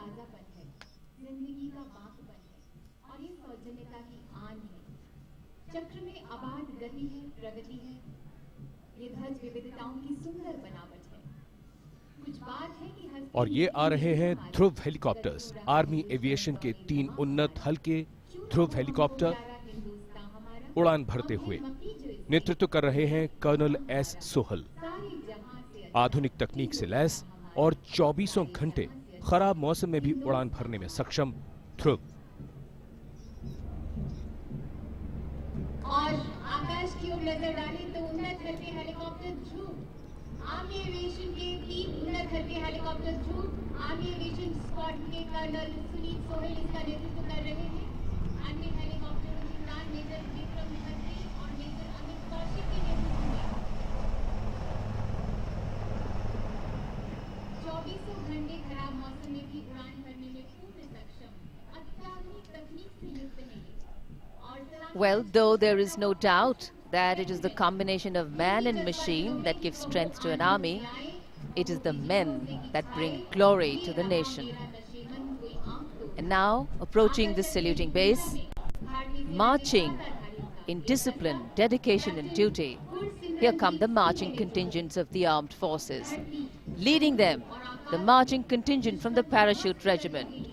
ताजापन है, जिंदगी का बाकपन है और ये सौजन्यता की आन है। चक्र में आबाद गति है, प्रगति है। ये ध्वज विविधताओं की सुंदर बनावट है। कुछ बात है कि और ये आ रहे हैं ध्रुव हेलीकॉप्टर्स। आर्मी एविएशन के 3 उन्नत हल्के ध्रुव हेलीकॉप्टर उड़ान भरते हुए नेतृत्व कर रहे हैं कर्नल एस सोहल। आधुनिक तकनीक से लैस और 24 घंटे खराब मौसम में भी उड़ान भरने में सक्षम ध्रुव। और आकाश की ओर नजर डालें तो उन्नत हल्के हेलीकॉप्टर ध्रुव आर्मी एविएशन के 3 उन्नत हल्के हेलीकॉप्टर ध्रुव आर्मी एविएशन स्क्वाड के कर्नल सुनील सोहेल इसका नेतृत्व कर रहे हैं। अन्य हेलीकॉप्टरों के उड़ान मेजर विक्रम खत्री और मेजर अमित कौशिक के नेतृत्व में 24 घंटे खराब मौसम में भी उड़ान भरने में पूर्ण सक्षम अत्याधुनिक तकनीक से युक्त है। Well, though there is no doubt that it is the combination of man and machine that gives strength to an army, it is the men that bring glory to the nation. And now, approaching the saluting base, marching in discipline, dedication and duty, here come the marching contingents of the armed forces. Leading them, the marching contingent from the Parachute Regiment.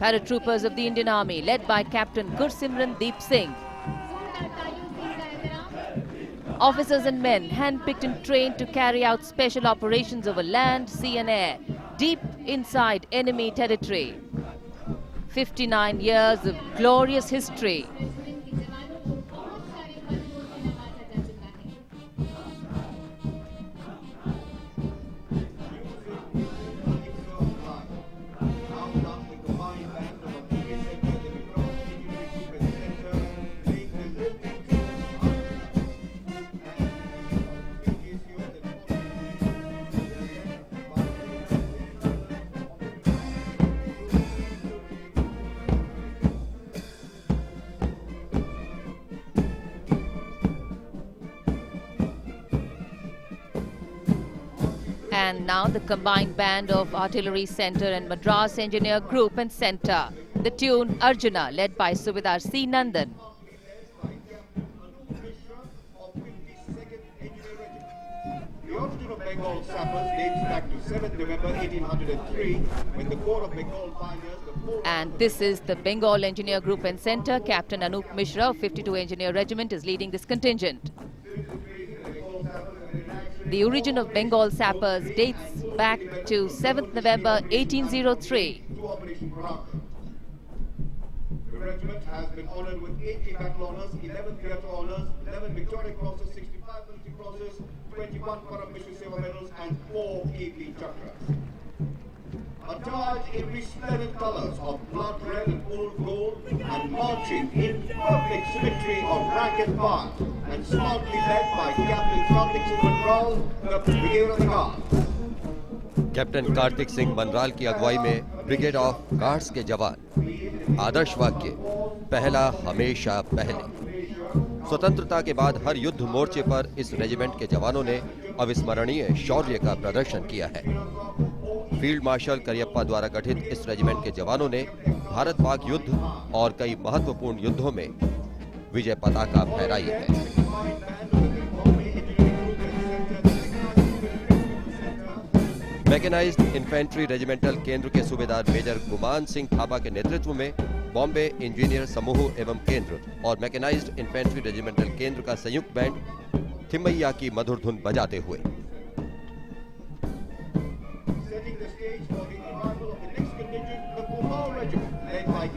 Paratroopers of the Indian Army, led by Captain Gursimran Deep Singh. Officers and men handpicked and trained to carry out special operations over land, sea and air, deep inside enemy territory. 59 years of glorious history. And now the combined band of Artillery Center and Madras Engineer Group and Center. The tune Arjuna, led by Subedar C. Nandan. The origin of Bengal sappers dates back to 7th November 1803 when the Corps of Bengal pioneers... And this is the Bengal Engineer Group and Center. Captain Anup Mishra of 52 Engineer Regiment is leading this contingent. The origin of Bengal sappers dates back to 7th November 1803. The regiment has been honored with 80 battle honors, 11 theatre honors, 11 Victoria Crosses, 65 Military Crosses, 21 Param Vishwa Seva medals and 4 Kirti Chakras. Attired in resplendent colors of blood red and old gold and marching in perfect symmetry of rank and file and smartly led by Captain Kartik Singh Manral, the Brigade of the Guards. Captain Kartik Singh Manral की अगुवाई में brigade of guards के जवान। आदर्श वाक्य, पहला हमेशा पहले। स्वतंत्रता के बाद हर युद्ध मोर्चे पर इस रेजिमेंट के जवानों ने अविस्मरणीय शौर्य का प्रदर्शन किया है। फील्ड मार्शल करियप्पा द्वारा गठित इस रेजिमेंट के जवानों ने भारत पाक युद्ध और कई महत्वपूर्ण युद्धों में विजय पताका फहराई है। मैकेनाइज्ड इन्फेंट्री रेजिमेंटल केंद्र के सूबेदार मेजर गुमान सिंह थापा के नेतृत्व में बॉम्बे इंजीनियर समूह एवं केंद्र और मैकेनाइज्ड इन्फेंट्री रेजिमेंटल केंद्र का संयुक्त बैंड थिम्मैया की मधुर धुन बजाते हुए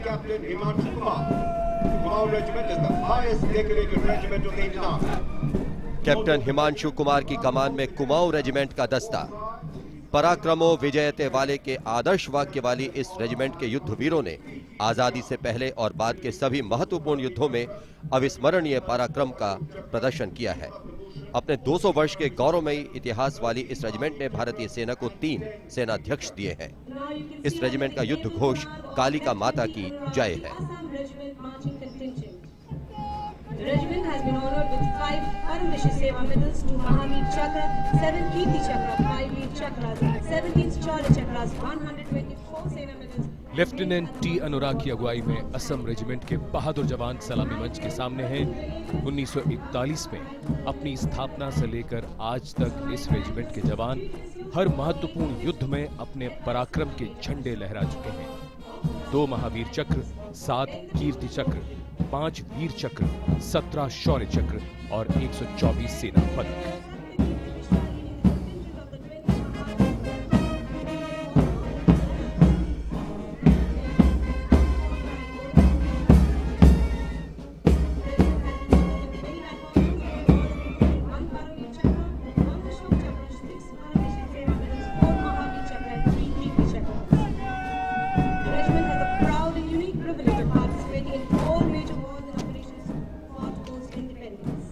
Captain Himanshu Kumar. The Kumar regiment is the highest decorated regiment of the Indian Army. Captain Himanshu Kumar की कमान में कुमाऊं रेजिमेंट का दस्ता। पराक्रमो विजयते वाले के आदर्श वाक्य वाली इस रेजिमेंट के युद्धवीरों ने आजादी से पहले और बाद के सभी महत्वपूर्ण युद्धों में अविस्मरणीय पराक्रम का प्रदर्शन किया है। अपने 200 वर्ष के गौरवमयी इतिहास वाली इस रेजिमेंट ने भारतीय सेना को 3 सेनाध्यक्ष दिए हैं। इस रेजिमेंट का युद्ध घोष कालिका माता की जय है। The regiment has been honored with 5 Param Vishwa Seva medals, 2 Mahavir Chakra, 7 Kirti Chakra, 5 Veer Chakras, 17 Chaurya Chakras, 124 Sena medals. Lieutenant T Anurag की अगुवाई में असम रेजिमेंट के बहादुर जवान सलामी मंच के सामने हैं। 1941 में अपनी स्थापना से लेकर आज तक इस रेजिमेंट के जवान हर महत्वपूर्ण युद्ध में अपने पराक्रम के झंडे लहरा चुके हैं। 2 महावीर चक्र, 7 कीर्ति चक्र, 5 वीर चक्र, 17 शौर्य चक्र और 124 सेना पदक। Regiment has the proud and unique privilege of participating in 4 major wars and operations fought post-independence.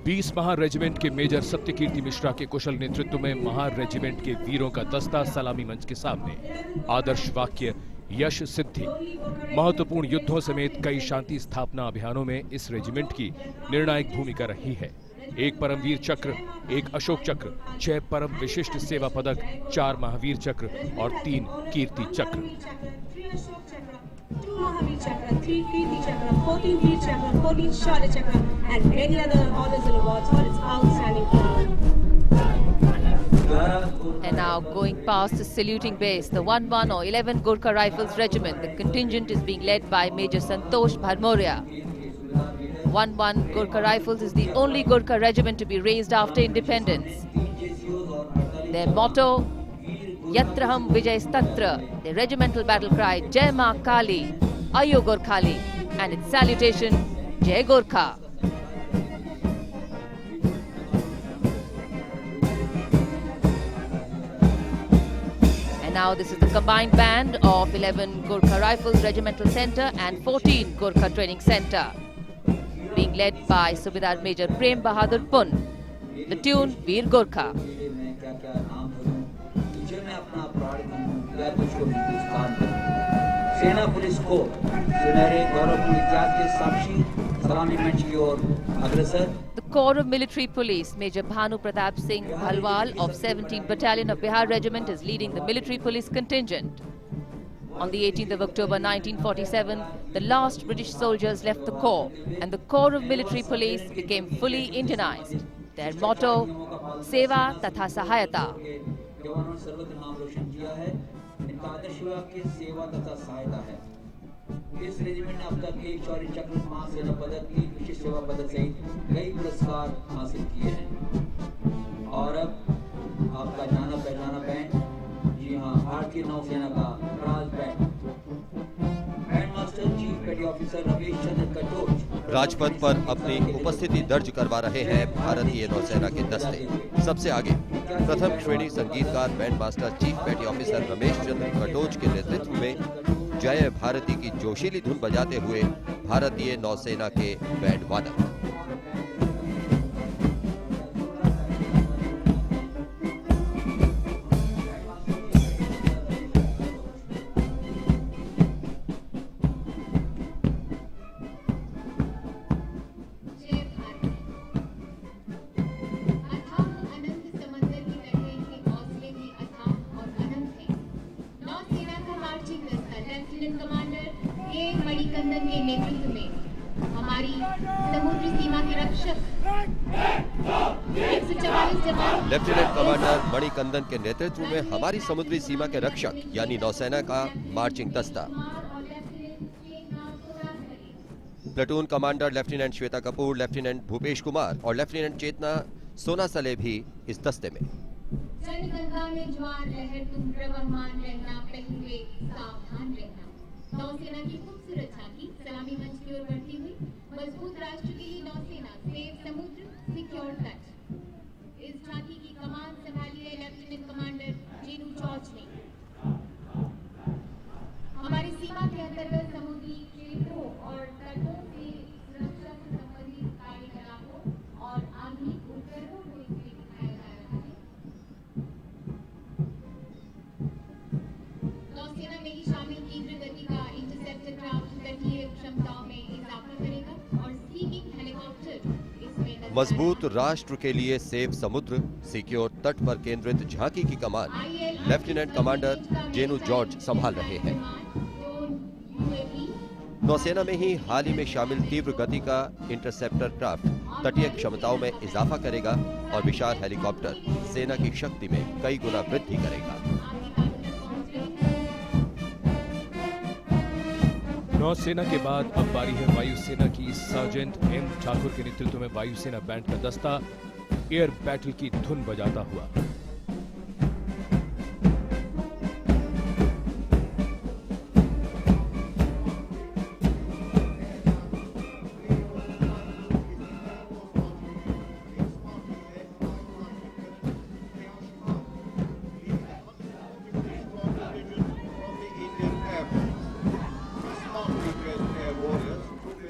20 Mahar regiment के मेजर सत्यकीर्ति मिश्रा के कुशल नेतृत्व में महार रेजिमेंट के वीरों का दस्ता सलामी मंच के सामने। आदर्श वाक्य, यश सिद्धि, महत्वपूर्ण युद्धों समेत कई शांति स्थापना अभियानों में इस रेजिमेंट की निर्णायक भूमिका रही है। 1 परमवीर चक्र, 1 अशोक चक्र, 6 परम विशिष्ट सेवा पदक, 4 महावीर चक्र और 3 कीर्ति चक्र। 3 Ashok Chakra, 2 Mahavir Chakra, 3 Kirti Chakra, 14 Veer Chakra, 14 Shaurya Chakra, and many other honors and awards for its outstanding performance. And now going past the saluting base, the 1-1 or 11 Gurkha Rifles Regiment, the contingent is being led by Major Santosh Bharmoria. 1-1 Gurkha Rifles is the only Gurkha regiment to be raised after independence. Their motto, Yatraham Vijayastatra, the regimental battle cry, Jai Ma Kali, Ayo Gorkhali, and its salutation, Jai Gorkha. And now this is the combined band of 11 Gurkha Rifles Regimental Centre and 14 Gurkha Training Centre, being led by Subedar Major Prem Bahadur Pun. The tune, Veer Gorkha. सेना police को सुनहरे गौरवपूर्ण इतिहास के साक्षी सलामी मंच की ओर अग्रसर। The Corps of Military Police, Major Bhanu Pratap Singh Bhalwal of 17th Battalion of Bihar Regiment is leading the military police contingent. On the 18th of October 1947, the last British soldiers left the Corps and the Corps of Military Police became fully Indianized. Their motto, Seva Tatha Sahayata. जवानों ने सर्वत्र नाम रोशन किया है। इनका आदर्श वाक्य सेवा तथा सहायता है। इस रेजिमेंट ने अब तक 1 शौर्य चक्र, 5 सेना पदक, 3 विशिष्ट सेवा पदक सहित कई पुरस्कार हासिल किए हैं। और अब आपका जाना पहचाना बैंड, जी हाँ, भारतीय नौसेना का राज बैंड, बैंड मास्टर चीफ पेटी ऑफिसर रमेश चंद्र कटोच राजपथ पर अपनी उपस्थिति दर्ज करवा रहे हैं भारतीय नौसेना के दस्ते। सबसे आगे प्रथम श्रेणी संगीतकार बैंड मास्टर चीफ पेटी ऑफिसर रमेश चंद्र कटोच के नेतृत्व में जय भारती की जोशीली धुन बजाते हुए भारतीय नौसेना के बैंड वादक। मणिकंदन के नेतृत्व में हमारी समुद्री सीमा के रक्षक 144 जवान। लेफ्टिनेंट कमांडर मणिकंदन के नेतृत्व में हमारी समुद्री सीमा के रक्षक यानी नौसेना का मार्चिंग दस्ता। Platoon commander lieutenant Shweta Kapoor, lieutenant Bhupesh Kumar और लेफ्टिनेंट चेतना सोनासले भी इस दस्ते में। जनगंगा में ज्वार लहर, तुम प्रवहमान रहना, पहले सावधान रहना। नौसेना की खूबसूरत झांकी सलामी मंच की ओर बढ़ती हुई। मजबूत राष्ट्र के लिए नौसेना, सेफ समुद्र, सिक्योर तट। इस झांकी की कमान संभाली है लेफ्टिनेंट कमांडर जेनू जॉर्ज ने। हमारी सीमा के अंतर्गत समुद्री क्षेत्रों और तटों से सुरक्षा से संबंधित कार्यकलापों और आधुनिक उपकरणों को इसमें दिखाया जा रहा है। नौसेना में ही शामिल तीव्र गति का इंटरसेप्टर क्राफ्ट तटीय क्षमताओं में इजाफा करेगा और सीकिंग हेलीकॉप्टर इसमें मजबूत राष्ट्र के लिए सेफ समुद्र, सिक्योर तट पर केंद्रित झांकी की कमान लेफ्टिनेंट कमांडर जेनू जॉर्ज संभाल रहे हैं। नौसेना में ही हाल ही में शामिल तीव्र गति का इंटरसेप्टर क्राफ्ट तटीय क्षमताओं में इजाफा करेगा और विशाल हेलीकॉप्टर सेना की शक्ति में कई गुना वृद्धि करेगा। नौसेना के बाद अब बारी है वायुसेना की। सार्जेंट एम ठाकुर के नेतृत्व में वायुसेना बैंड का दस्ता एयर बैटल की धुन बजाता हुआ।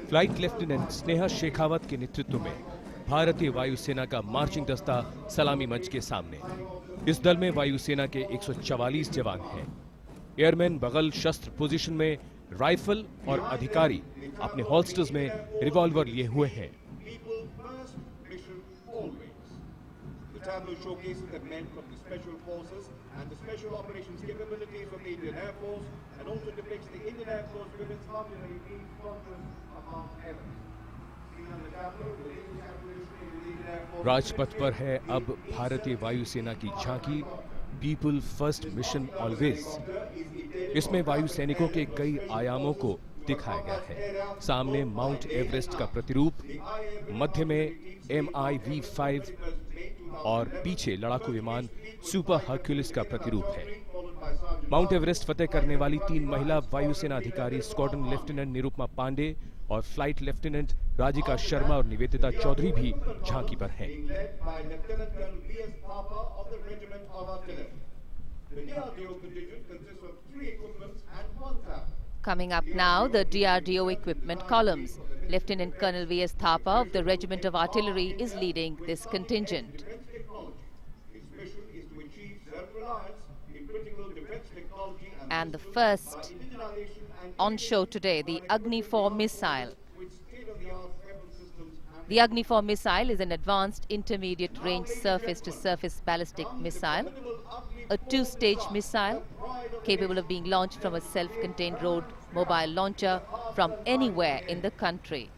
फ्लाइट लेफ्टिनेंट स्नेहा शेखावत के नेतृत्व में भारतीय वायुसेना का मार्चिंग दस्ता सलामी मंच के सामने। इस दल में वायुसेना के 144 जवान हैं। एयरमैन बगल शस्त्र पोजीशन में, राइफल और अधिकारी अपने होल्स्टर्स में रिवॉल्वर लिए हुए हैं। The tableau showcases the men from the special forces and the special operations capabilities of the Indian Air Force, and also depicts the Indian Air Force women's artillery being conquered among heaven. Seen on the tableau, the latest acquisition in the Indian Air Force. Rajpath पर है अब भारतीय वायुसेना की झांकी, people first mission always. इसमें वायु सैनिकों के कई आयामों को दिखाया गया है। सामने माउंट एवरेस्ट का प्रतिरूप, मध्य में MiV-5 और पीछे लड़ाकू विमान सुपर हर्क्यूलिस का प्रतिरूप है। माउंट एवरेस्ट फतेह करने वाली 3 महिला वायुसेना अधिकारी स्क्वाड्रन लेफ्टिनेंट निरुपमा पांडे और फ्लाइट लेफ्टिनेंट राजिका शर्मा और निवेदिता चौधरी भी झांकी पर हैं। Coming up now, the DRDO equipment columns. Lieutenant Colonel V.S. Thapa of the Regiment of Artillery is leading this contingent. And the first on show today, the Agni 4 missile. The Agni 4 missile is an advanced intermediate range surface-to-surface ballistic missile, a 2-stage missile capable of being launched from a self-contained road mobile launcher from anywhere in the country.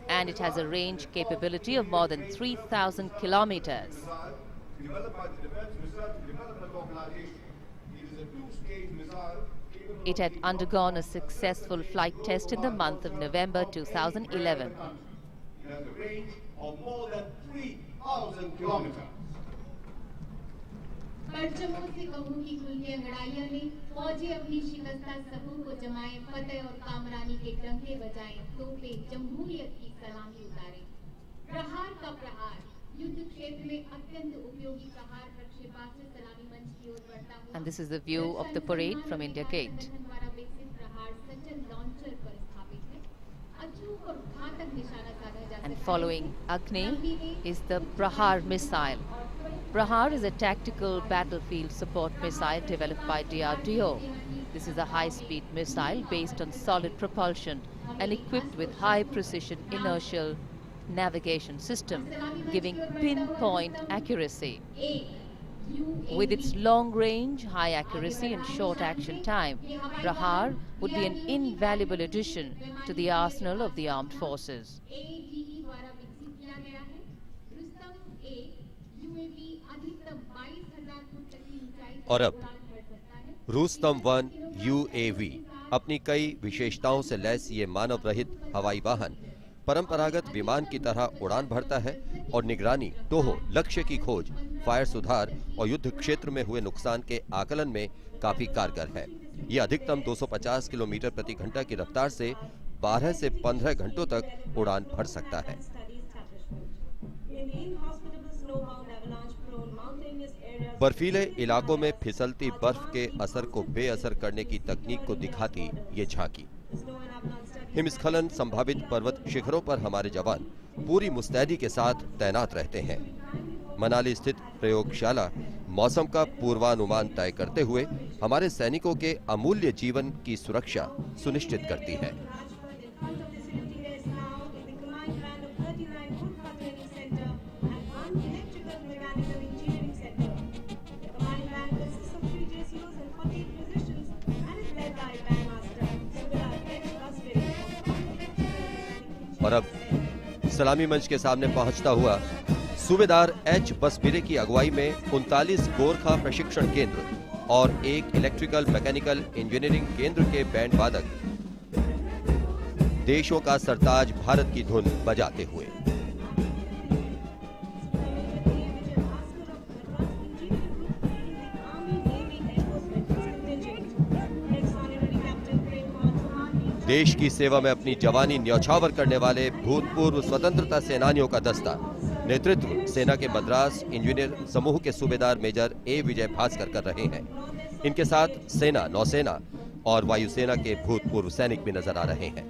And it has a range capability of more than 3,000 kilometers. It had undergone a successful flight test in the month of November 2011. It has a range of more than 3,000 kilometers. परचमों से कहूं कि कुल की अंगड़ाइयों ने फौजी अपनी शिकस्ता सबों को जमाए, फतेह और कामरानी के डंके बजाए, तोपे जमहूरियत की सलामी उतारे। प्रहार का प्रहार युद्ध क्षेत्र में अत्यंत उपयोगी प्रहार प्रक्षेपास्त्र सलामी मंच की ओर बढ़ता हुआ। And this is the view of the parade from India Gate. द्वारा विकसित प्रहार सज्जन लॉन्चर पर स्थापित है। अचूक और घातक निशाना साधा जा सकता है। And following Agni is the Prahar missile. Prahar is a tactical battlefield support missile developed by DRDO. This is a high-speed missile based on solid propulsion and equipped with high-precision inertial navigation system, giving pinpoint accuracy. With its long range, high accuracy and short action time, Prahar would be an invaluable addition to the arsenal of the armed forces. और अब Rustam 1 UAV अपनी कई विशेषताओं से lace ये मानव रहित हवाई वाहन परंपरागत विमान की तरह उड़ान भरता है और निगरानी, टोहो, लक्ष्य की खोज, फायर सुधार और युद्ध क्षेत्र में हुए नुकसान के आकलन में काफी कारगर है। ये अधिकतम 250 किलोमीटर प्रति घंटा की रफ्तार से 12 से 15 घंटों तक उड़ान भर सकता है। बर्फीले इलाकों में फिसलती बर्फ के असर को बेअसर करने की तकनीक को दिखाती ये झांकी। हिमस्खलन संभावित पर्वत शिखरों पर हमारे जवान पूरी मुस्तैदी के साथ तैनात रहते हैं। मनाली स्थित प्रयोगशाला मौसम का पूर्वानुमान तय करते हुए हमारे सैनिकों के अमूल्य जीवन की सुरक्षा सुनिश्चित करती है। और अब सलामी मंच के सामने पहुंचता हुआ सूबेदार एच बसबिरे की अगुवाई में 39 गोरखा प्रशिक्षण केंद्र और एक इलेक्ट्रिकल मैकेनिकल इंजीनियरिंग केंद्र के बैंड वादक देशों का सरताज भारत की धुन बजाते हुए। देश की सेवा में अपनी जवानी न्यौछावर करने वाले भूतपूर्व स्वतंत्रता सेनानियों का दस्ता नेतृत्व सेना के मद्रास इंजीनियर समूह के सूबेदार मेजर ए विजय भास्कर कर रहे हैं। इनके साथ सेना, नौसेना और वायुसेना के भूतपूर्व सैनिक भी नजर आ रहे हैं।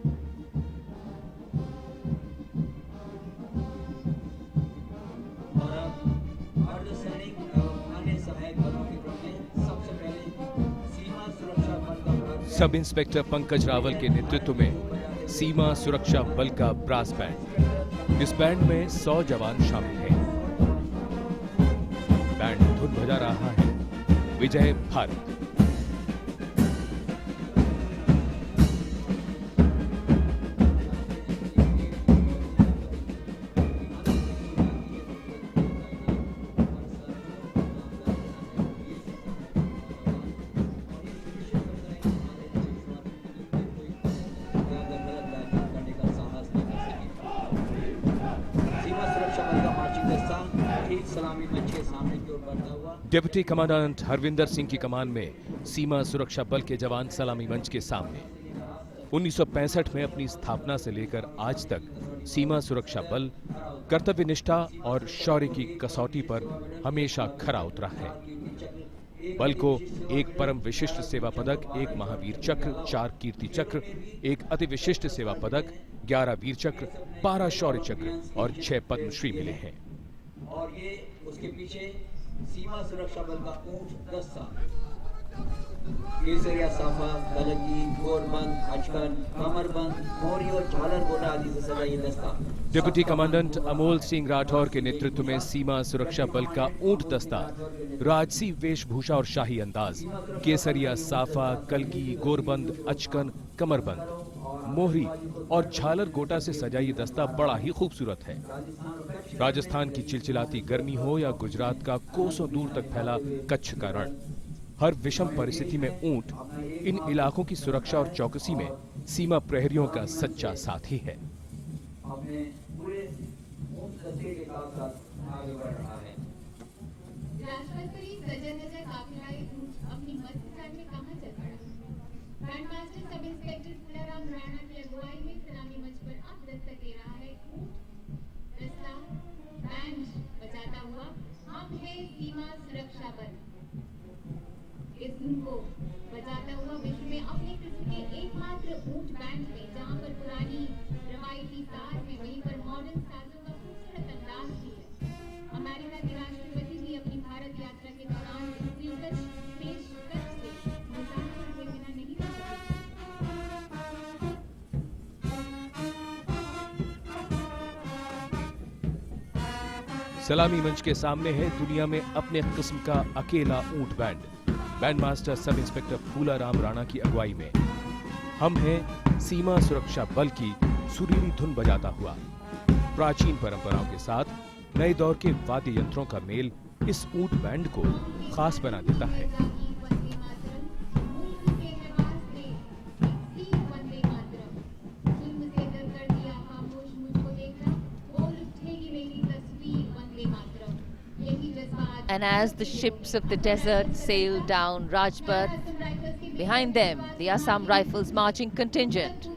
सब इंस्पेक्टर पंकज रावल के नेतृत्व में सीमा सुरक्षा बल का ब्रास बैंड। इस बैंड में 100 जवान शामिल हैं। बैंड धुन बजा रहा है विजय भारत। डिप्टी कमांडेंट हरविंदर सिंह की कमान में सीमा सुरक्षा बल के जवान सलामी मंच के सामने। 1965 में अपनी स्थापना से लेकर आज तक सीमा सुरक्षा बल कर्तव्य निष्ठा और शौर्य की कसौटी पर हमेशा खरा उतरा है। बल को एक परम विशिष्ट सेवा पदक, एक महावीर चक्र, 4 कीर्ति चक्र, एक अति विशिष्ट सेवा पदक, 11 वीर चक्र, 12 शौर्य चक्र और 6 पद्मश्री मिले हैं। और ये उसके पीछे सीमा सुरक्षा बल का ऊंट दस्ता, केसरिया साफा, कलगी, गोरबंद, अचकन, कमरबंद, मोरी और झालर गोटा आदि से सजा ये दस्ता। डिप्टी कमांडेंट अमोल सिंह राठौर के नेतृत्व में सीमा सुरक्षा बल का ऊंट दस्ता राजसी वेशभूषा और शाही अंदाज, केसरिया साफा, कलगी, गोरबंद, अचकन, कमरबंद, मोहरी और झालर गोटा से सजा ये दस्ता बड़ा ही खूबसूरत है। राजस्थान की चिलचिलाती गर्मी हो या गुजरात का कोसों दूर तक फैला कच्छ का रण, हर विषम परिस्थिति में ऊंट इन इलाकों की सुरक्षा और चौकसी में सीमा प्रहरियों का सच्चा साथी है। राष्ट्रपति सजन काफिला अपनी मस्जिद में कहां चल पड़ा। बैंडमास्टर सब इंस्पेक्टर फूलाराम राणा की अगुवाई में सलामी मंच पर अब दस्तक दे रहा है ऊंट दस्ता बैंड बजाता हुआ। हम है सीमा सुरक्षा बल। इस धुन को बजाता हुआ विश्व में अपने किस्म के एकमात्र ऊंट बैंड में, जहां पर पुरानी रवायती साज में वहीं पर मॉडर्न साजों का खूबसूरत अंदाज भी है। अमेरिका के राष्ट्रपति भी अपनी भारत यात्रा के दौरान इस दिलकश पेशकश से मुतासिर हुए बिना नहीं रह सके। सलामी मंच के सामने है दुनिया में अपने किस्म का अकेला ऊंट band. Band master sub inspector Phularam Rana की अगुवाई में हम हैं सीमा सुरक्षा बल की सुरीली धुन बजाता हुआ। प्राचीन परंपराओं के साथ नए दौर के वाद्य यंत्रों का मेल इस ऊंट बैंड को खास बना देता है। And as the ships of the desert sail down Rajpath, behind them the Assam Rifles marching contingent.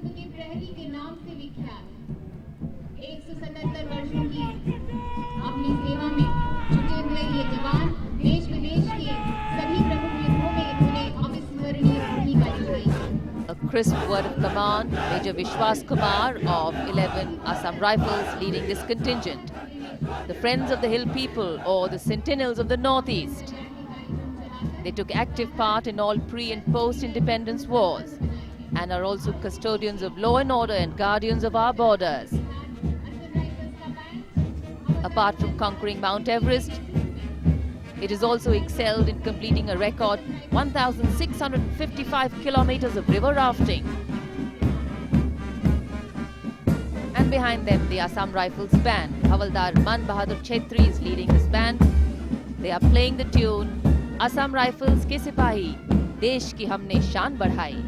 A crisp word of command, Major Vishwas Kumar of 11 Assam Rifles leading this contingent. The Friends of the Hill People, or the Sentinels of the Northeast. They took active part in all pre- and post-independence wars and are also custodians of law and order and guardians of our borders. Apart from conquering Mount Everest, it has also excelled in completing a record 1,655 kilometers of river rafting And behind them, the Assam Rifles band. Havaldar Man Bahadur Chetri is leading this band. They are playing the tune Assam Rifles के सिपाही, देश की हमने शान बढ़ाई.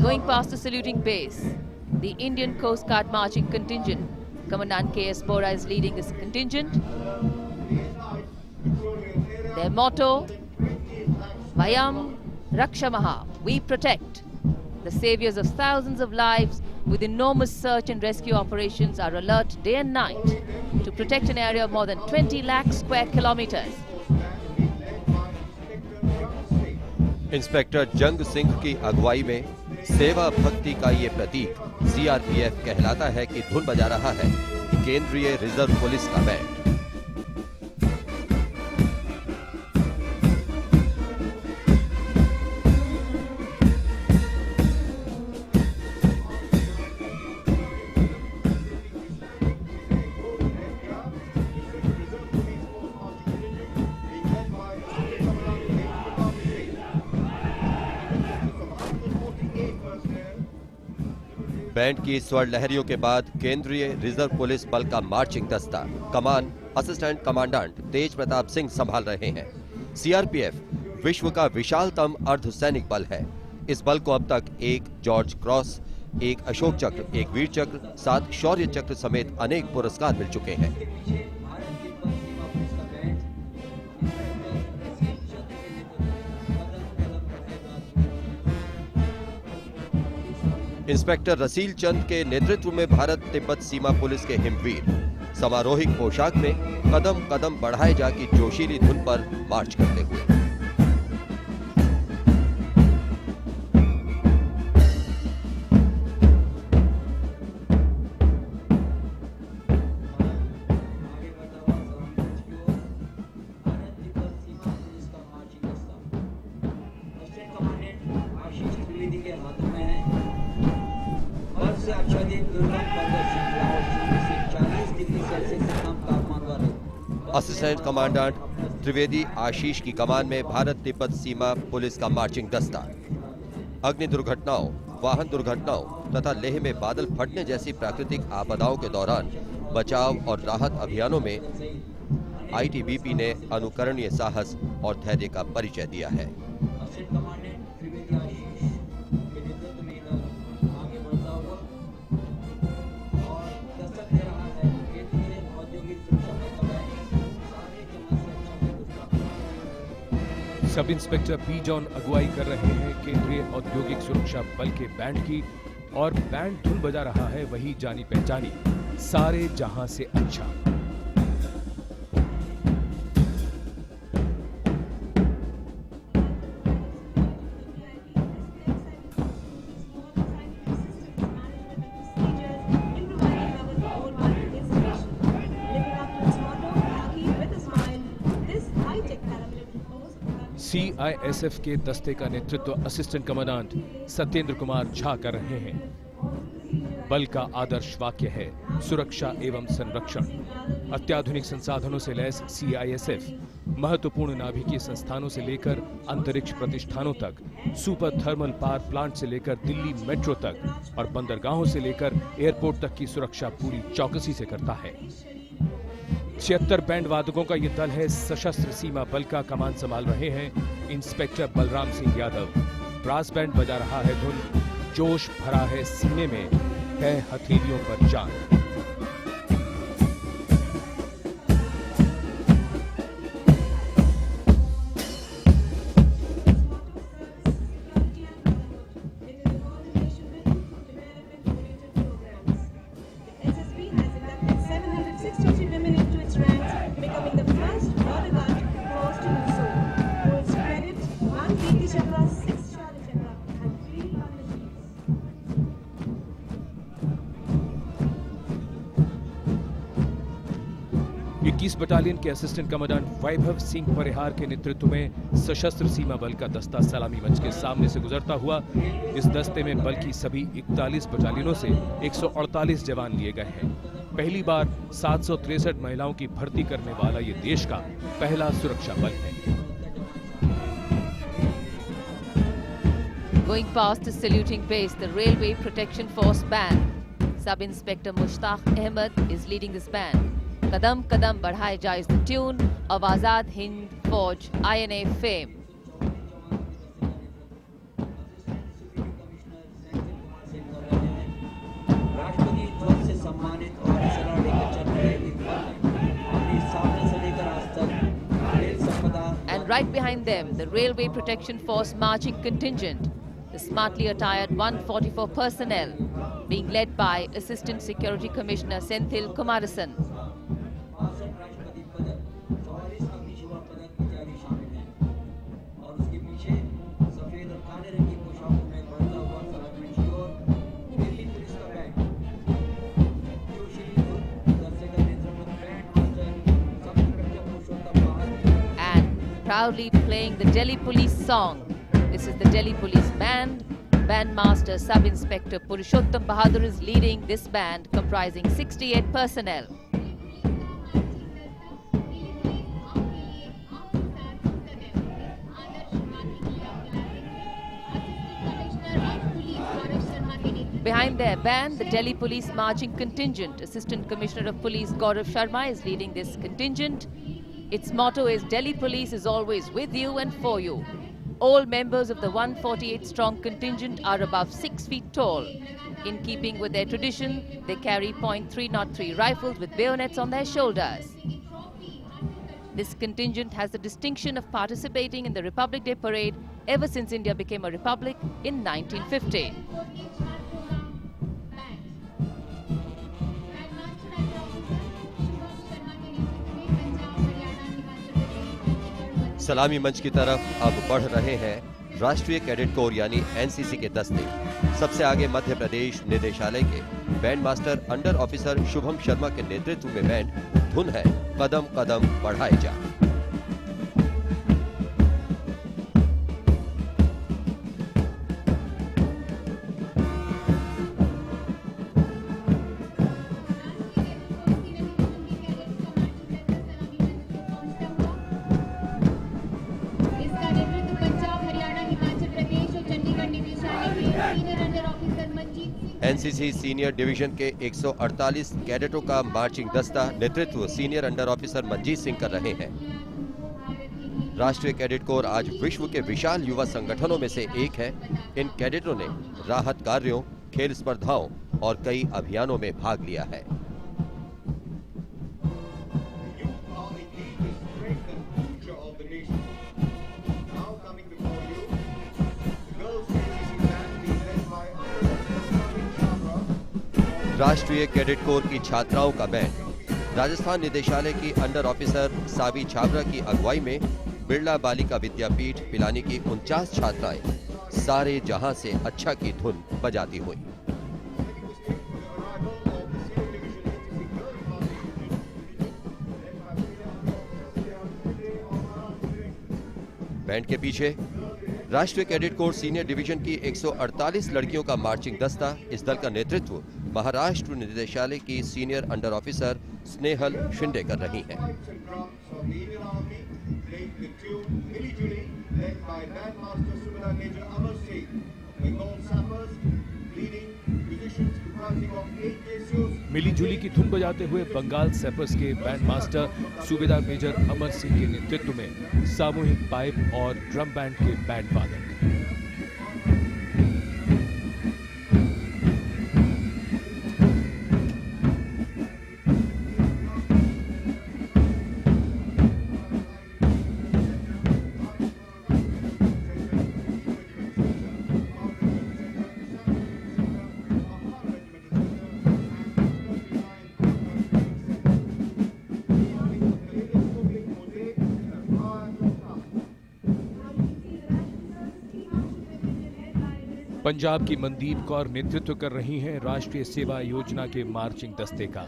Going past the saluting base, the Indian Coast Guard marching contingent. Commandant K.S. Bora is leading this contingent. Their motto, Vayam Rakshamaha, we protect. The saviors of thousands of lives with enormous search and rescue operations are alert day and night to protect an area of more than 20 lakh square kilometers. Inspector जंग सिंह की अगुवाई में सेवा भक्ति का ये प्रतीक CRPF कहलाता है कि धुन बजा रहा है केंद्रीय रिजर्व पुलिस का बैंड। बैंड की स्वर लहरियों के बाद केंद्रीय रिजर्व पुलिस बल का मार्चिंग दस्ता कमान असिस्टेंट कमांडेंट तेज प्रताप सिंह संभाल रहे हैं। सीआरपीएफ विश्व का विशालतम अर्धसैनिक बल है। इस बल को अब तक एक जॉर्ज क्रॉस, एक अशोक चक्र, एक वीर चक्र, 7 शौर्य चक्र समेत अनेक पुरस्कार मिल चुके हैं। इंस्पेक्टर रसील चंद के नेतृत्व में भारत तिब्बत सीमा पुलिस के हिमवीर समारोहिक पोशाक में कदम कदम बढ़ाए जा की जोशीली धुन पर मार्च करते हुए। असिस्टेंट कमांडेंट त्रिवेदी आशीष की कमान में भारत तिब्बत सीमा पुलिस का मार्चिंग दस्ता अग्नि दुर्घटनाओं, वाहन दुर्घटनाओं तथा लेह में बादल फटने जैसी प्राकृतिक आपदाओं के दौरान बचाव और राहत अभियानों में आईटीबीपी ने अनुकरणीय साहस और धैर्य का परिचय दिया है। सब इंस्पेक्टर पी जॉन अगुवाई कर रहे हैं केंद्रीय औद्योगिक सुरक्षा बल के बैंड की और बैंड धुन बजा रहा है वही जानी पहचानी सारे जहां से अच्छा। सीआईएसएफ के दस्ते का नेतृत्व असिस्टेंट कमांडेंट सत्येंद्र कुमार झा कर रहे हैं। बल का आदर्श वाक्य है सुरक्षा एवं संरक्षण। अत्याधुनिक संसाधनों से लैस सीआईएसएफ महत्वपूर्ण नाभिकीय संस्थानों से लेकर अंतरिक्ष प्रतिष्ठानों तक, सुपर थर्मल पावर प्लांट से लेकर दिल्ली मेट्रो तक और बंदरगाहों से लेकर एयरपोर्ट तक की सुरक्षा पूरी चौकसी से करता है। 76 बैंड वादकों का यह दल है। सशस्त्र सीमा बल का कमान संभाल रहे हैं inspector Balram Singh Yadav. Brass band बजा रहा है धुन, जोश भरा है सीने में, है हथेलियों पर जान। बटालियन के असिस्टेंट कमांडेंट वैभव सिंह परिहार के नेतृत्व में सशस्त्र सीमा बल का दस्ता सलामी मंच के सामने से गुजरता हुआ। इस दस्ते में बल की सभी 41 बटालियनों से 148 जवान लिए गए हैं। पहली बार 763 महिलाओं की भर्ती करने वाला ये देश का पहला सुरक्षा बल है। Going past the saluting base, the Railway Protection Force band. Sub-Inspector Mushtaq Ahmed is leading this band. Kadam Kadam Badhaye Ja is the tune of Azad Hind Fauj INA fame. राष्ट्रपति ध्वज से सम्मानित और सलाह लेकर चल रहे अपनी स्थापना से लेकर आज तक रेल संपदा। And right behind them, the Railway Protection Force marching contingent, the smartly attired 144 personnel, being led by Assistant Security Commissioner Senthil Kumarasan. राष्ट्रपति पदक 44 अग्निसेवा पदक इत्यादि शामिल हैं और उसके पीछे सफेद और काले रंग की पोशाकों में बढ़ता हुआ सलामी की ओर दिल्ली पुलिस का बैंड जो श्री दर्शक नेतृत्व band master sub inspector Purushottam Bahadur And proudly playing the Delhi Police song. This is the Delhi Police Band. Bandmaster Sub-Inspector Purushottam Bahadur is leading this band comprising 68 personnel. Behind their band, the Delhi Police marching contingent. Assistant Commissioner of Police Gaurav Sharma is leading this contingent. Its motto is Delhi Police is always with you and for you. All members of the 148-strong contingent are above 6 feet tall. In keeping with their tradition, they carry .303 rifles with bayonets on their shoulders. This contingent has the distinction of participating in the Republic Day parade ever since India became a republic in 1950. सलामी मंच की तरफ अब बढ़ रहे हैं राष्ट्रीय cadet corps यानी एनसीसी के दस्ते। सबसे आगे मध्य प्रदेश निदेशालय के band master under officer Shubham Sharma के नेतृत्व में बैंड धुन है कदम कदम बढ़ाए जा। इसका नेतृत्व पंजाब, हरियाणा, हिमाचल प्रदेश और चंडीगढ़ निदेशालय के senior under officer Manjeet Singh. NCC senior division के 148 कैडेटों का मार्चिंग दस्ता नेतृत्व senior under officer Manjeet Singh कर रहे हैं। राष्ट्रीय कैडेट कोर आज विश्व के विशाल युवा संगठनों में से एक है। इन कैडेटों ने राहत कार्यों, खेल स्पर्धाओं और कई अभियानों में भाग लिया है। राष्ट्रीय कैडेट कोर की छात्राओं का बैंड राजस्थान निदेशालय की अंडर ऑफिसर सावी छाबरा की अगुवाई में बिरला बालिका विद्यापीठ पिलानी की 49 छात्राएं सारे जहां से अच्छा की धुन बजाती हुई। बैंड के पीछे राष्ट्रीय कैडेट कोर सीनियर डिवीजन की 148 लड़कियों का मार्चिंग दस्ता। इस दल का नेतृत्व महाराष्ट्र निदेशालय की senior under officer Snehal Shinde कर रही हैं। मिली जुली की धुन बजाते हुए बंगाल सैपर्स के बैंड मास्टर सूबेदार मेजर अमर सिंह के नेतृत्व में सामूहिक पाइप और ड्रम बैंड के बैंड वादक। पंजाब की मनदीप कौर नेतृत्व कर रही हैं राष्ट्रीय सेवा योजना के मार्चिंग दस्ते का।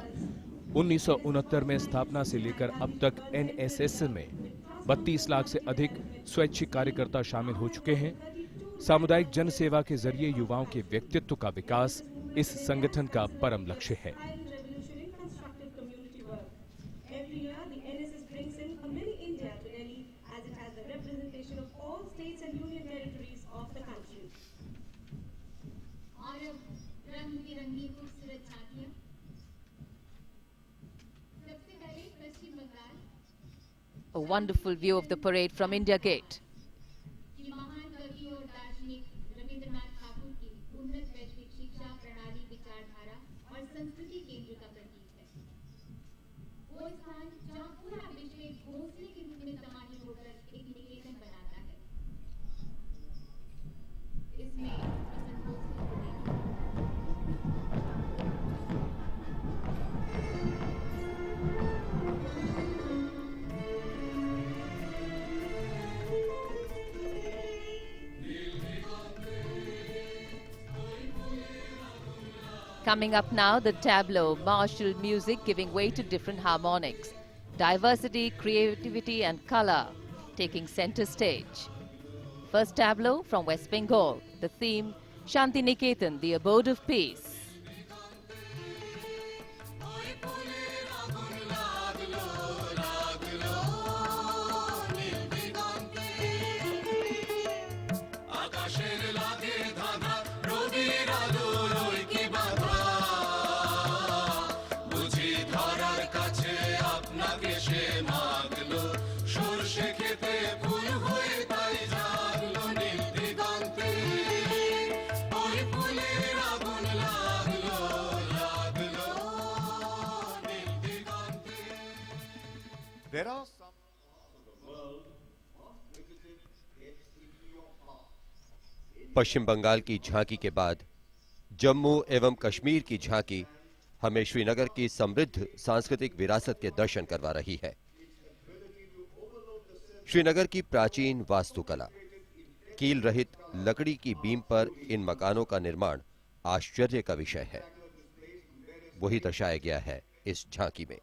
1969 में स्थापना से लेकर अब तक एनएसएस में 32 लाख से अधिक स्वैच्छिक कार्यकर्ता शामिल हो चुके हैं। सामुदायिक जन सेवा के जरिए युवाओं के व्यक्तित्व का विकास इस संगठन का परम लक्ष्य है। और रंग बिरंगी खूबसूरत झांकियां। सबसे पहले पश्चिम Bengal A wonderful view of the parade from India Gate. की महान कवि और दार्शनिक रविंद्रनाथ ठाकुर की उन्नत वैश्विक शिक्षा प्रणाली, विचारधारा और संस्कृति केंद्र का प्रतीक है। वो स्थान जहाँ पूरा विश्व एक घोंसले के रूप में समाहित होकर एक निकेतन बनाता है। इसमें वसंत घोंसले को देखिए। Coming up now, the tableau, martial music giving way to different harmonics. Diversity, creativity and color taking center stage. First tableau from West Bengal, the theme Shanti Niketan, the abode of peace. There are some parts of the world visited its interior parts. पश्चिम बंगाल की झांकी के बाद जम्मू एवं कश्मीर की झांकी हमें श्रीनगर की समृद्ध सांस्कृतिक विरासत के दर्शन करवा रही है। श्रीनगर की प्राचीन वास्तुकला, कील रहित लकड़ी की बीम पर इन मकानों का निर्माण आश्चर्य का विषय है। वही दर्शाया गया है इस झांकी में।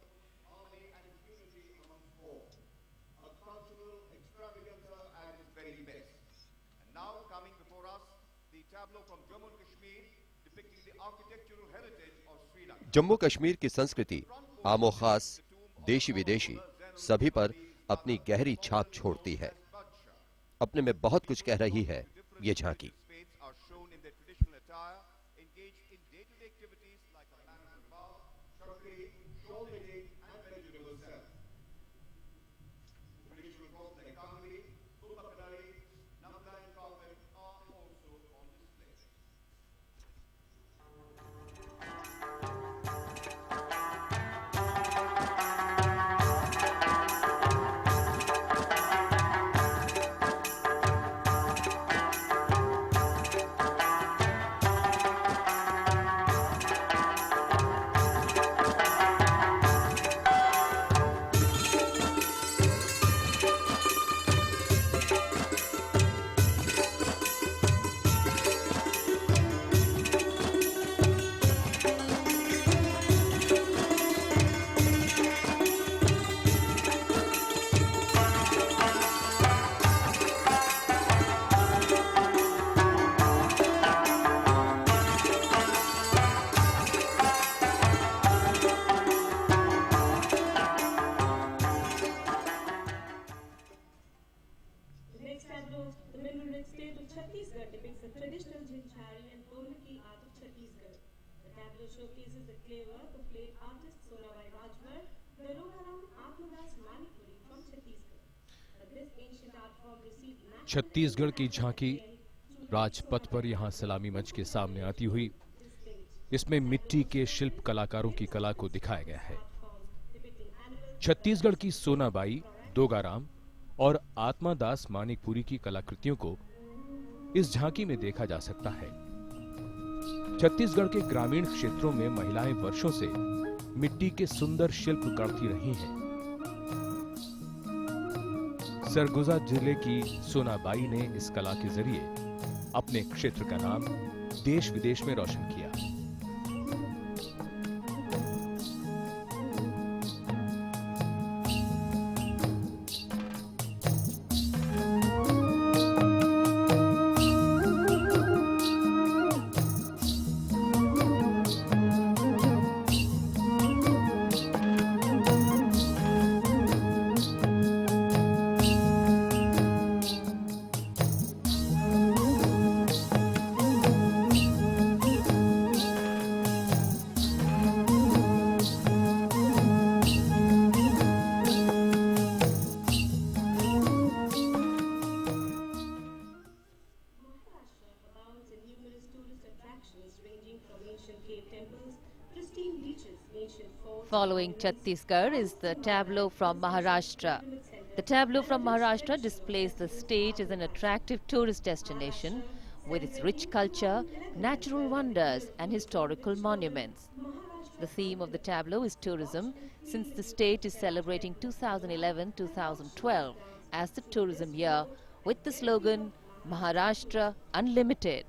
जम्मू कश्मीर की संस्कृति आमो खास, देशी विदेशी सभी पर अपनी गहरी छाप छोड़ती है। अपने में बहुत कुछ कह रही है ये झांकी। छत्तीसगढ़ की झांकी राजपथ पर यहां सलामी मंच के सामने आती हुई इसमें मिट्टी के शिल्प कलाकारों की कला को दिखाया गया है। छत्तीसगढ़ की सोनाबाई, दोगाराम और आत्मादास मानिकपुरी की कलाकृतियों को इस झांकी में देखा जा सकता है। छत्तीसगढ़ के ग्रामीण क्षेत्रों में महिलाएं वर्षों से मिट्टी के सुंदर शिल्प गढ़ती रही हैं। सरगुजा जिले की सोनाबाई ने इस कला के जरिए अपने क्षेत्र का नाम देश विदेश में रोशन किया। Following Chhattisgarh is the tableau from Maharashtra. The tableau from Maharashtra displays the state as an attractive tourist destination with its rich culture, natural wonders and historical monuments. The theme of the tableau is tourism, since the state is celebrating 2011-2012 as the tourism year with the slogan Maharashtra Unlimited.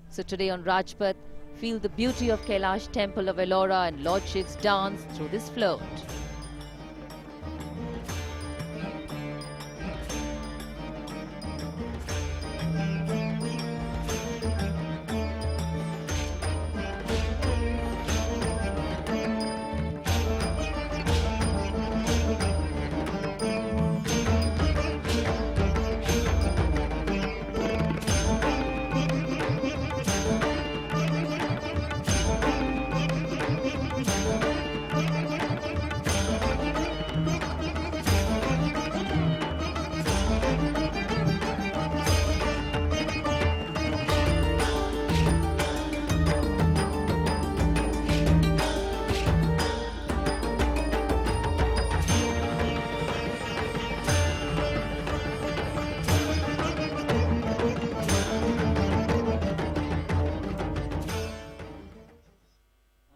So today on Rajpath, feel the beauty of Kailash Temple of Ellora and Lord Shiv's dance through this float.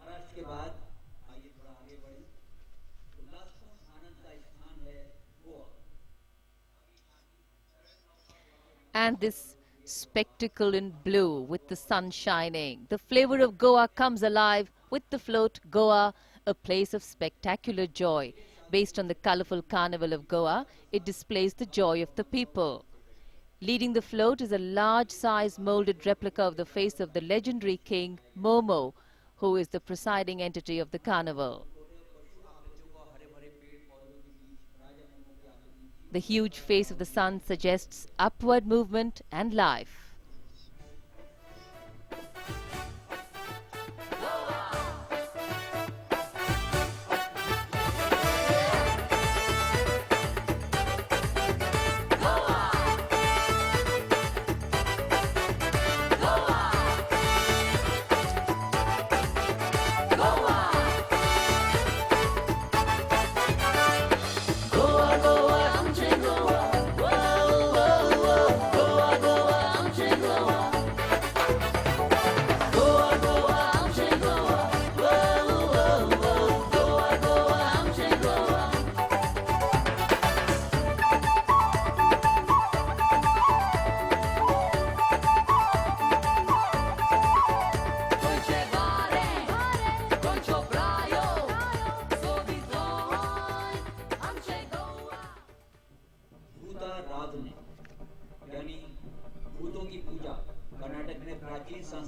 Maharashtra के बाद आइए थोड़ा आगे बढ़ें। उल्लासपूर्ण आनंद का स्थान है Goa. And this spectacle in blue with the sun shining. The flavor of Goa comes alive with the float Goa, a place of spectacular joy. Based on the colorful carnival of Goa, it displays the joy of the people. Leading the float is a large-size molded replica of the face of the legendary king Momo, who is the presiding entity of the carnival. The huge face of the sun suggests upward movement and life.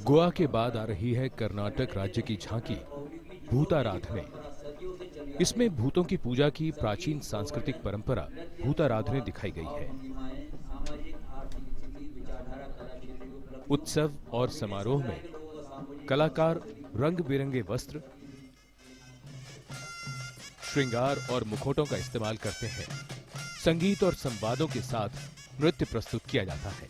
Goa के बाद आ रही है कर्नाटक राज्य की झांकी भूताराधने। इसमें भूतों की पूजा की प्राचीन सांस्कृतिक परंपरा भूताराधने दिखाई गई है। उत्सव और समारोह में कलाकार रंग बिरंगे वस्त्र, श्रृंगार और मुखौटों का इस्तेमाल करते हैं। संगीत और संवादों के साथ नृत्य प्रस्तुत किया जाता है।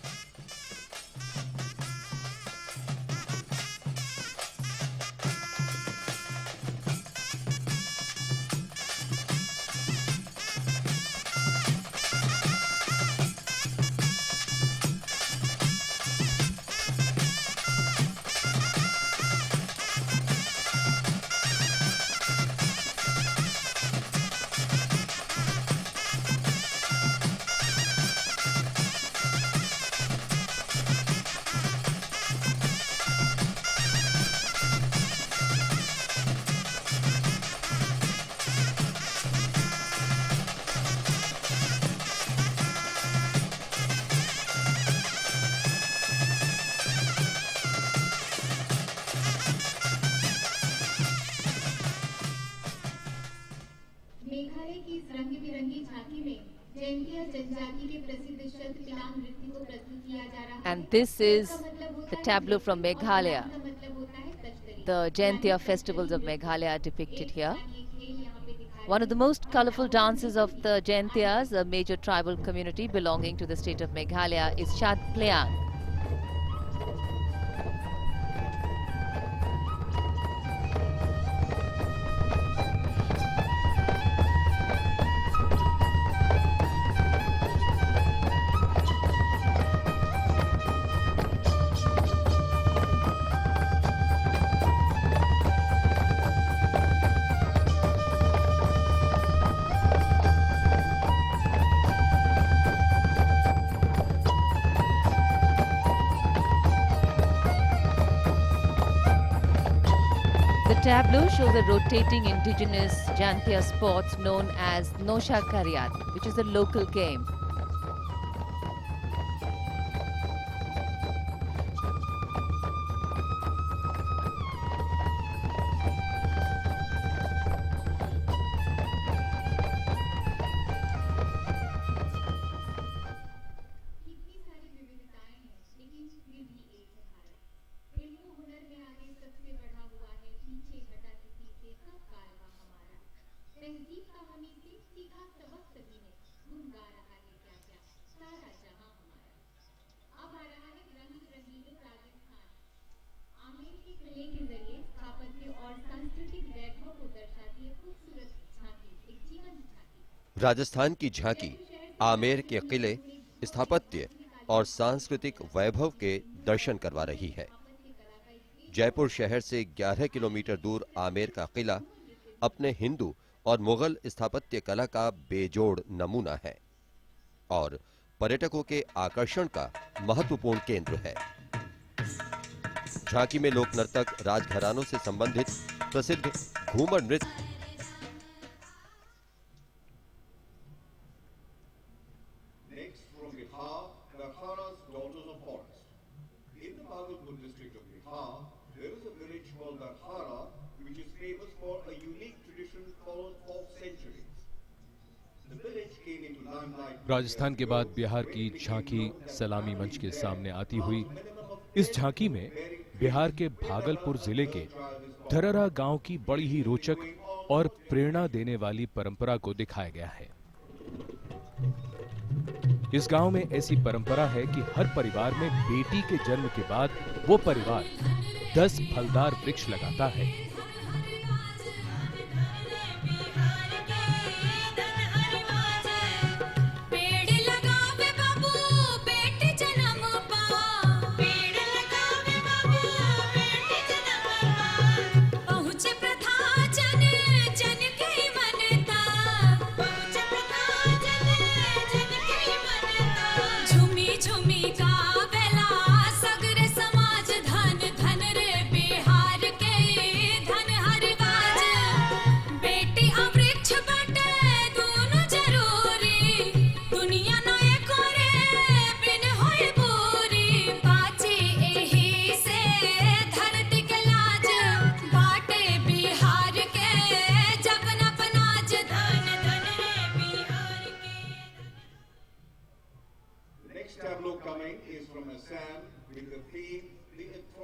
मेघालय की इस रंग बिरंगी झांकी में जैंतिया जनजाति के प्रसिद्ध शब्द पिलांग नृत्य को प्रस्तुत किया जा रहा है। And this is the tableau from Meghalaya. The Jaintia festivals of Meghalaya are depicted here. One of the most colorful dances of the Jaintias, a major tribal community belonging to the state of Meghalaya, is Chat Pleang. The tableau shows a rotating indigenous Jantia sports known as Nosha Karyat, which is a local game. कितनी सारी विविधताएं हैं, लेकिन फिर भी एक है भारत। इल्म हुनर में आगे सबसे बढ़ा हुआ है, पीछे हटा किसी से सब कारवां हमारा। तहजीब का हमी से सीखा सबक सभी ने, गुन गा रहा है क्या क्या सारा जहां हमारा। अब आ रहा है रंग रंगीले राजस्थान। आमेर के किले के जरिए स्थापत्य और सांस्कृतिक वैभव को दर्शाती है खूबसूरत झांकी, एक जीवंत झांकी। राजस्थान की झांकी आमेर के किले, स्थापत्य और सांस्कृतिक वैभव के दर्शन करवा रही है। जयपुर शहर से 11 किलोमीटर दूर आमेर का किला अपने हिंदू और मुगल स्थापत्य कला का बेजोड़ नमूना है और पर्यटकों के आकर्षण का महत्वपूर्ण केंद्र है। झांकी में लोक नर्तक राजघरानों से संबंधित प्रसिद्ध घूमर नृत्य Next, from Bihar, the Hara's Daughters of Forest. In the Bhagalpur district of Bihar, there is a village called the Hara, which is famous for a unique tradition followed for centuries. The village came into limelight. Rajasthan के बाद बिहार की झांकी सलामी मंच के सामने आती हुई। इस झांकी में बिहार के भागलपुर जिले के धररा गांव की बड़ी ही रोचक और प्रेरणा देने वाली परंपरा को दिखाया गया है। इस गांव में ऐसी परंपरा है कि हर परिवार में बेटी के जन्म के बाद वो परिवार 10 फलदार वृक्ष लगाता है।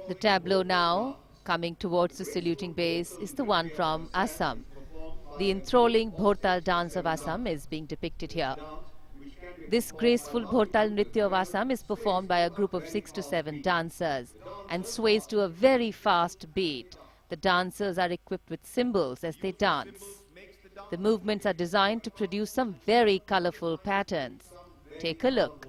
The tableau now, coming towards the saluting base, is the one from Assam. The enthralling Bhortal dance of Assam is being depicted here. This graceful Bhortal Nritya of Assam is performed by a group of 6 to 7 dancers and sways to a very fast beat. The dancers are equipped with cymbals as they dance. The movements are designed to produce some very colorful patterns. Take a look.